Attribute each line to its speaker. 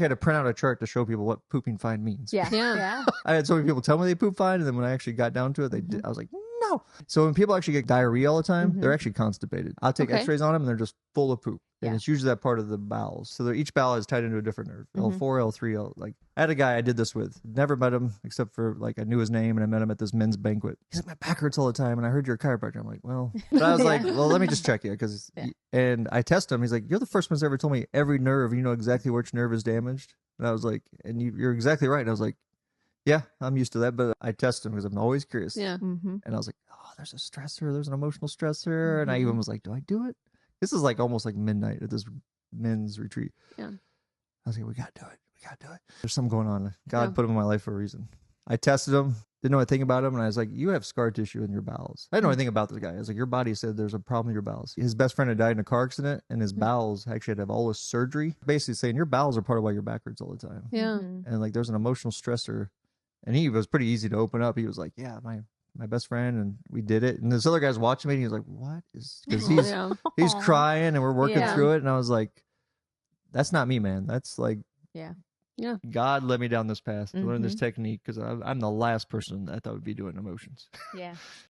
Speaker 1: I had to print out a chart to show people what pooping fine means.
Speaker 2: Yeah.
Speaker 1: I had so many people tell me they poop fine, and then when I actually got down to it, they did. I was like, no. So when people actually get diarrhea all the time, they're actually constipated. I'll take X-rays on them, and they're just full of poop. And it's usually that part of the bowels. So each bowel is tied into a different nerve. L4, L3, like I had a guy I did this with. Never met him except for like I knew his name, and I met him at this men's banquet. He's like, my back hurts all the time, and I heard you're a chiropractor. I'm like, well, but I was like, well, let me just check you because. And I test him. He's like, you're the first one who's ever told me every nerve. You know exactly which nerve is damaged. And I was like, and you're exactly right. And I was like, yeah, I'm used to that, but I test him because I'm always curious.
Speaker 2: Yeah.
Speaker 1: And I was like, oh, there's a stressor. There's an emotional stressor. And I even was like, do I do it? This is like almost like midnight at this men's retreat.
Speaker 2: Yeah.
Speaker 1: I was like, we got to do it. We got to do it. There's something going on. God put him in my life for a reason. I tested him. Didn't know anything about him. And I was like, you have scar tissue in your bowels. I didn't know anything about this guy. I was like, your body said there's a problem in your bowels. His best friend had died in a car accident, and his bowels actually had to have all this surgery. Basically saying your bowels are part of why your back hurts all the time.
Speaker 2: Yeah.
Speaker 1: And like there's an emotional stressor. And he was pretty easy to open up. He was like, yeah, my best friend, and we did it. And this other guy's watching me, and he was like, what is, because he's crying, and we're working through it. And I was like, that's not me, man. That's like, God led me down this path to learn this technique, because I'm the last person I thought would be doing emotions.
Speaker 3: Yeah.